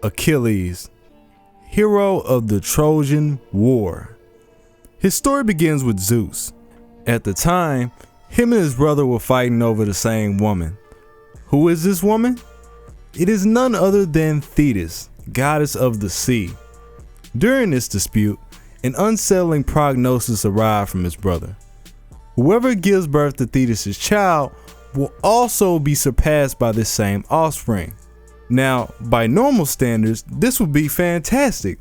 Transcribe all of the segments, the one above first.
Achilles, hero of the Trojan War. His story begins with Zeus. At the time, him and his brother were fighting over the same woman. Who is this woman? It is none other than Thetis, goddess of the sea. During this dispute, an unsettling prognosis arrived from his brother. Whoever gives birth to Thetis' child will also be surpassed by this same offspring. Now, by normal standards, this would be fantastic,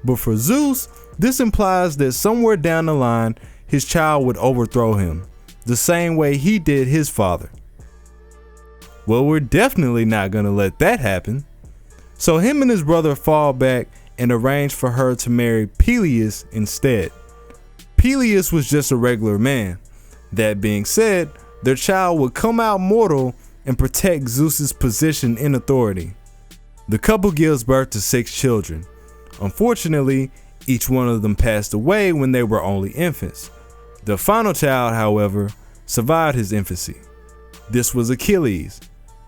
but for Zeus, this implies that somewhere down the line, his child would overthrow him, the same way he did his father. Well, we're definitely not going to let that happen. So him and his brother fall back and arrange for her to marry Peleus instead. Peleus was just a regular man. That being said, their child would come out mortal and protect Zeus's position in authority. The couple gives birth to 6 children. Unfortunately, each one of them passed away when they were only infants. The final child, however, survived his infancy. This was Achilles.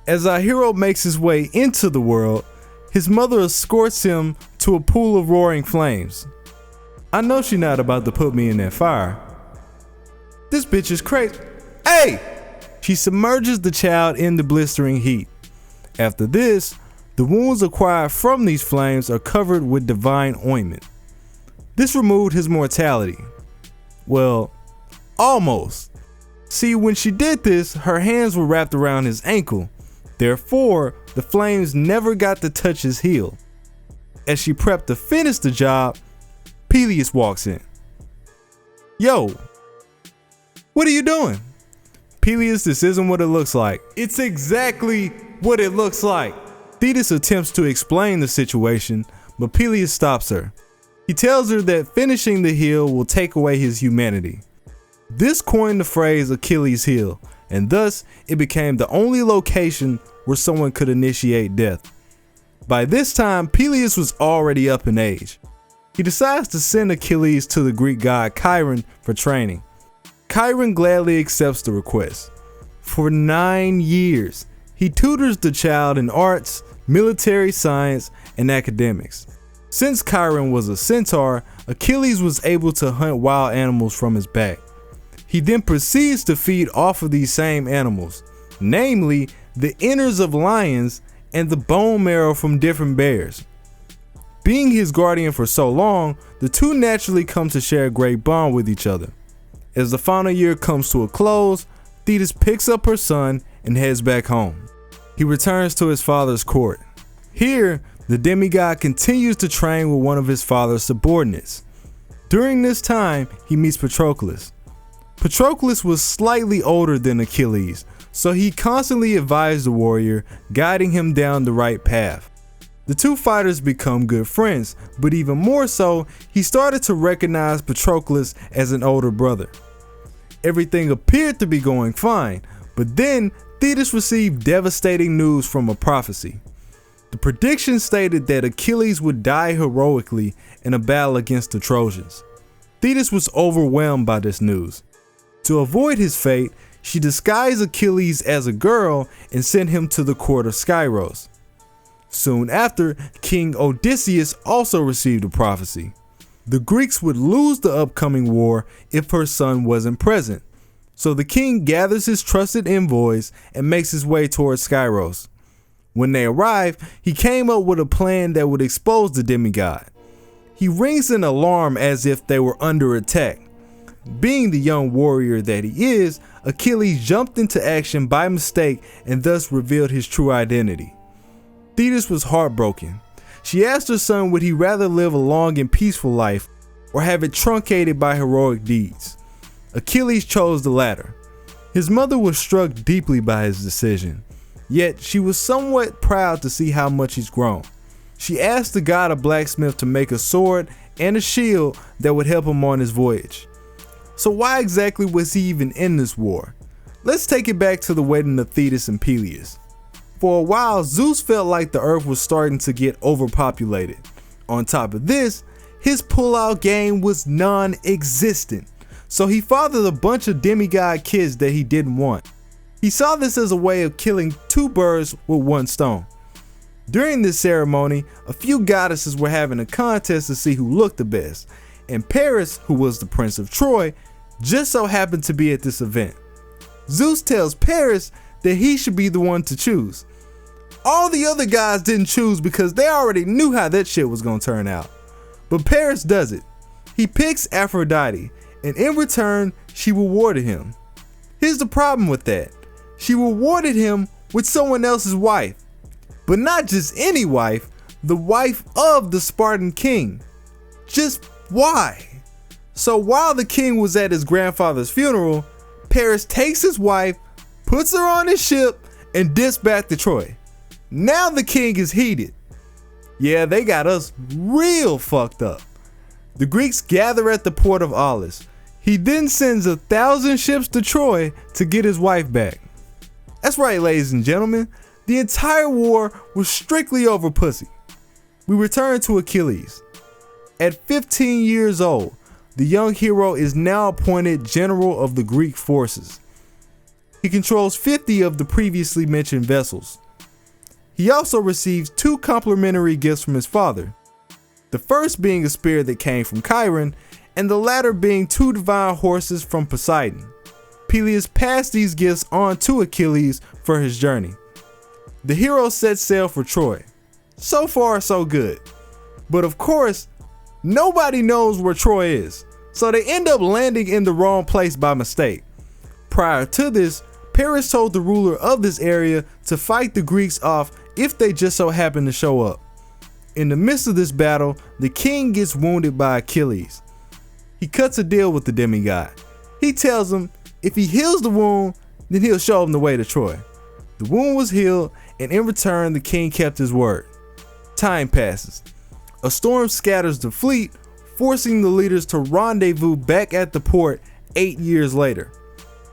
As our hero makes his way into the world, his mother escorts him to a pool of roaring flames. I know she's not about to put me in that fire. This bitch is crazy. Hey! She submerges the child in the blistering heat. After this, the wounds acquired from these flames are covered with divine ointment. This removed his mortality. Well, almost. See, when she did this, her hands were wrapped around his ankle. Therefore, the flames never got to touch his heel. As she prepped to finish the job, Peleus walks in. Yo, what are you doing? Peleus, this isn't what it looks like. It's exactly what it looks like. Thetis attempts to explain the situation, but Peleus stops her. He tells her that finishing the heel will take away his humanity. This coined the phrase Achilles' heel, and thus it became the only location where someone could initiate death. By this time, Peleus was already up in age. He decides to send Achilles to the Greek god Chiron for training. Chiron gladly accepts the request. For 9 years, he tutors the child in arts, military science, and academics. Since Chiron was a centaur, Achilles was able to hunt wild animals from his back. He then proceeds to feed off of these same animals, namely the innards of lions and the bone marrow from different bears. Being his guardian for so long, the two naturally come to share a great bond with each other. As the final year comes to a close, Thetis picks up her son and heads back home. He returns to his father's court. Here, the demigod continues to train with one of his father's subordinates. During this time, he meets Patroclus. Patroclus was slightly older than Achilles, so he constantly advised the warrior, guiding him down the right path. The two fighters become good friends, but even more so, he started to recognize Patroclus as an older brother. Everything appeared to be going fine, but then Thetis received devastating news from a prophecy. The prediction stated that Achilles would die heroically in a battle against the Trojans. Thetis was overwhelmed by this news. To avoid his fate, she disguised Achilles as a girl and sent him to the court of Skyros. Soon after, King Odysseus also received a prophecy. The Greeks would lose the upcoming war if her son wasn't present. So the king gathers his trusted envoys and makes his way towards Skyros. When they arrive, he came up with a plan that would expose the demigod. He rings an alarm as if they were under attack. Being the young warrior that he is, Achilles jumped into action by mistake and thus revealed his true identity. Thetis was heartbroken. She asked her son would he rather live a long and peaceful life or have it truncated by heroic deeds. Achilles chose the latter. His mother was struck deeply by his decision, yet she was somewhat proud to see how much he's grown. She asked the god of blacksmith to make a sword and a shield that would help him on his voyage. So why exactly was he even in this war? Let's take it back to the wedding of Thetis and Peleus. For a while, Zeus felt like the earth was starting to get overpopulated. On top of this, his pullout game was non-existent, so he fathered a bunch of demigod kids that he didn't want. He saw this as a way of killing 2 birds with 1 stone. During this ceremony, a few goddesses were having a contest to see who looked the best, and Paris, who was the Prince of Troy, just so happened to be at this event. Zeus tells Paris that he should be the one to choose. All the other guys didn't choose because they already knew how that shit was gonna turn out. But Paris does it. He picks Aphrodite, and in return, she rewarded him. Here's the problem with that. She rewarded him with someone else's wife. But not just any wife, the wife of the Spartan king. Just why? So while the king was at his grandfather's funeral, Paris takes his wife, puts her on his ship, and dips back to Troy. Now the king is heated. Yeah, they got us real fucked up. The Greeks gather at the port of Aulis. He then sends 1,000 ships to Troy to get his wife back. That's right, ladies and gentlemen. The entire war was strictly over pussy. We return to Achilles. At 15 years old, the young hero is now appointed general of the Greek forces. He controls 50 of the previously mentioned vessels. He also receives 2 complimentary gifts from his father, the first being a spear that came from Chiron, and the latter being 2 divine horses from Poseidon. Peleus passed these gifts on to Achilles for his journey. The hero sets sail for Troy. So far, so good. But of course, nobody knows where Troy is, so they end up landing in the wrong place by mistake. Prior to this, Paris told the ruler of this area to fight the Greeks off if they just so happen to show up. In the midst of this battle, the king gets wounded by Achilles. He cuts a deal with the demigod. He tells him if he heals the wound, then he'll show him the way to Troy. The wound was healed, and in return, the king kept his word. Time passes. A storm scatters the fleet, forcing the leaders to rendezvous back at the port 8 years later.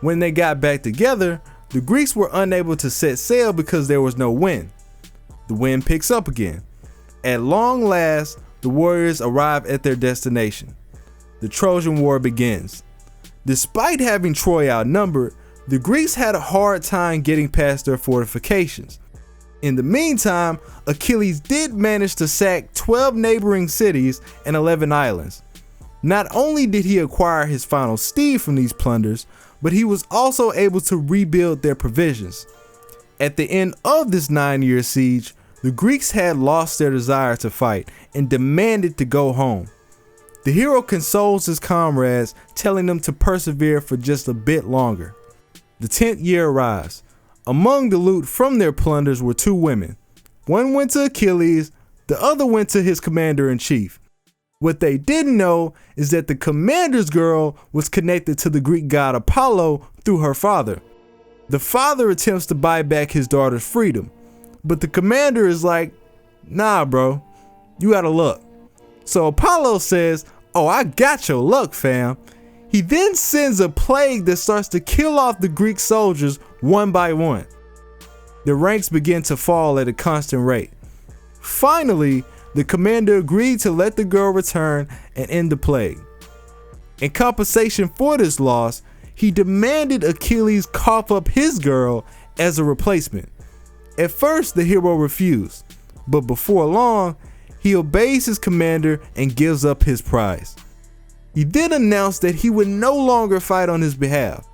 When they got back together, the Greeks were unable to set sail because there was no wind. The wind picks up again. At long last, the warriors arrive at their destination. The Trojan War begins. Despite having Troy outnumbered, the Greeks had a hard time getting past their fortifications. In the meantime, Achilles did manage to sack 12 neighboring cities and 11 islands. Not only did he acquire his final steed from these plunders, but he was also able to rebuild their provisions. At the end of this 9-year siege, the Greeks had lost their desire to fight and demanded to go home. The hero consoles his comrades, telling them to persevere for just a bit longer. The 10th year arrives. Among the loot from their plunders were 2 women. One went to Achilles, the other went to his commander-in-chief. What they didn't know is that the commander's girl was connected to the Greek god Apollo through her father. The father attempts to buy back his daughter's freedom, but the commander is like, nah bro, you out of luck. So Apollo says, oh, I got your luck, fam. He then sends a plague that starts to kill off the Greek soldiers one by one. The ranks begin to fall at a constant rate. Finally, the commander agreed to let the girl return and end the plague. In compensation for this loss, he demanded Achilles cough up his girl as a replacement. At first, the hero refused, but before long, he obeys his commander and gives up his prize. He then announced that he would no longer fight on his behalf.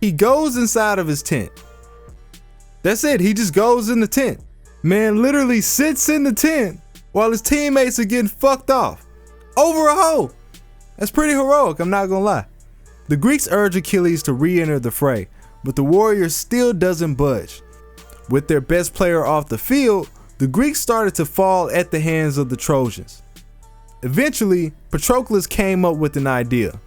He goes inside of his tent. That's it, he just goes in the tent. Man literally sits in the tent while his teammates are getting fucked off. Over a hoe. That's pretty heroic, I'm not gonna lie. The Greeks urge Achilles to re-enter the fray, but the warrior still doesn't budge. With their best player off the field, the Greeks started to fall at the hands of the Trojans. Eventually, Patroclus came up with an idea.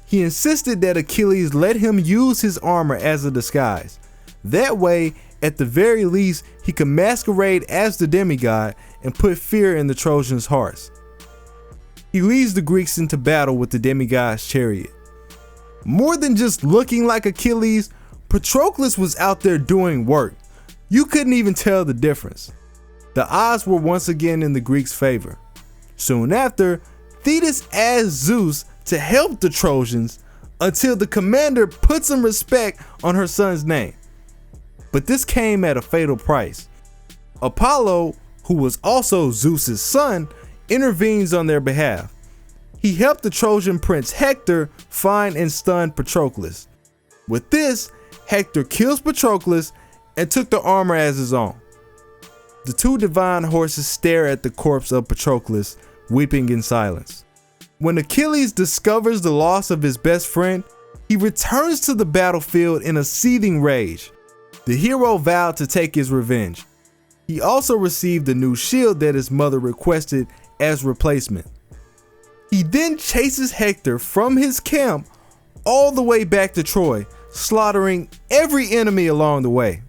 He insisted that Achilles let him use his armor as a disguise. That way, at the very least, he could masquerade as the demigod and put fear in the Trojans' hearts. He leads the Greeks into battle with the demigod's chariot. More than just looking like Achilles, Patroclus was out there doing work. You couldn't even tell the difference. The odds were once again in the Greeks' favor. Soon after, Thetis asks Zeus to help the Trojans until the commander put some respect on her son's name. But this came at a fatal price. Apollo, who was also Zeus's son, intervenes on their behalf. He helped the Trojan prince Hector find and stun Patroclus. With this, Hector kills Patroclus and took the armor as his own. The two divine horses stare at the corpse of Patroclus, weeping in silence. When Achilles discovers the loss of his best friend, he returns to the battlefield in a seething rage. The hero vowed to take his revenge. He also received a new shield that his mother requested as replacement. He then chases Hector from his camp all the way back to Troy, slaughtering every enemy along the way.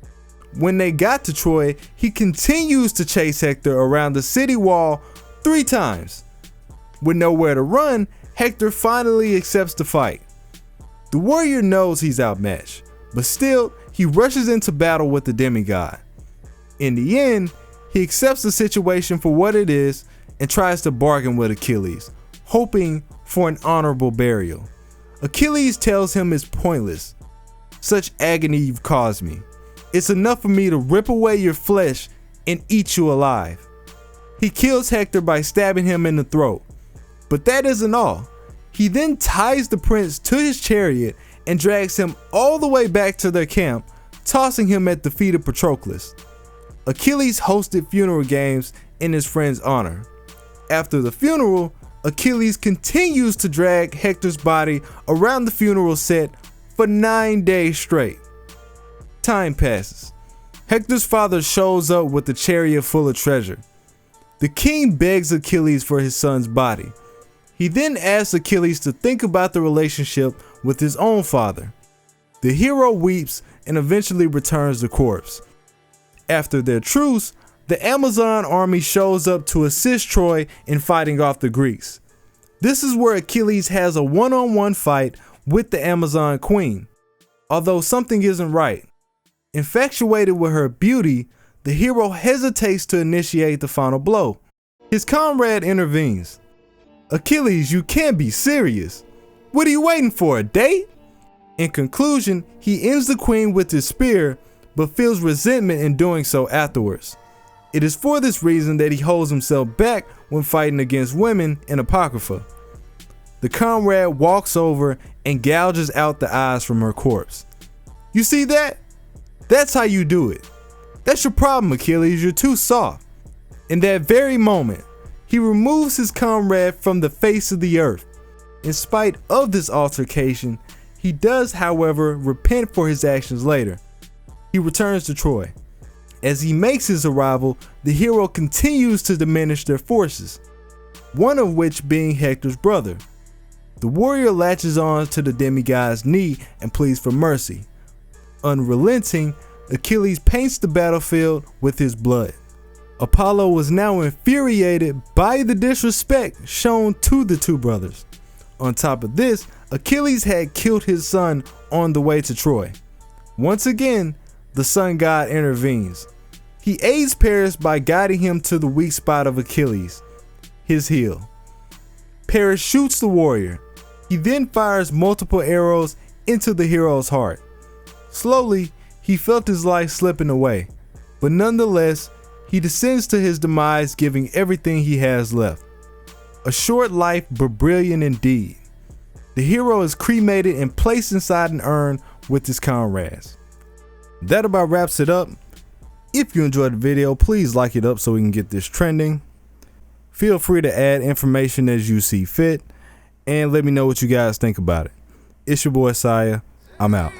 When they got to Troy, he continues to chase Hector around the city wall 3 times. With nowhere to run, Hector finally accepts the fight. The warrior knows he's outmatched, but still, he rushes into battle with the demigod. In the end, he accepts the situation for what it is and tries to bargain with Achilles, hoping for an honorable burial. Achilles tells him it's pointless. Such agony you've caused me. It's enough for me to rip away your flesh and eat you alive. He kills Hector by stabbing him in the throat. But that isn't all. He then ties the prince to his chariot and drags him all the way back to their camp, tossing him at the feet of Patroclus. Achilles hosted funeral games in his friend's honor. After the funeral, Achilles continues to drag Hector's body around the funeral set for 9 days straight. Time passes. Hector's father shows up with a chariot full of treasure. The king begs Achilles for his son's body. He then asks Achilles to think about the relationship with his own father. The hero weeps and eventually returns the corpse. After their truce, the Amazon army shows up to assist Troy in fighting off the Greeks. This is where Achilles has a one-on-one fight with the Amazon queen. Although something isn't right. Infatuated with her beauty, the hero hesitates to initiate the final blow. His comrade intervenes. Achilles, you can't be serious. What are you waiting for, a date? In conclusion, he ends the queen with his spear, but feels resentment in doing so afterwards. It is for this reason that he holds himself back when fighting against women in Apocrypha. The comrade walks over and gouges out the eyes from her corpse. You see that? That's how you do it. That's your problem, Achilles, you're too soft. In that very moment, he removes his comrade from the face of the earth. In spite of this altercation, he does, however, repent for his actions later. He returns to Troy. As he makes his arrival, the hero continues to diminish their forces, one of which being Hector's brother. The warrior latches on to the demigod's knee and pleads for mercy. Unrelenting, Achilles paints the battlefield with his blood. Apollo was now infuriated by the disrespect shown to the two brothers. On top of this, Achilles had killed his son on the way to Troy. Once again, the sun god intervenes. He aids Paris by guiding him to the weak spot of Achilles, his heel. Paris shoots the warrior. He then fires multiple arrows into the hero's heart. Slowly, he felt his life slipping away, but nonetheless, he descends to his demise, giving everything he has left. A short life, but brilliant indeed. The hero is cremated and placed inside an urn with his comrades. That about wraps it up. If you enjoyed the video, please like it up so we can get this trending. Feel free to add information as you see fit, and let me know what you guys think about it. It's your boy Tsiah. I'm out.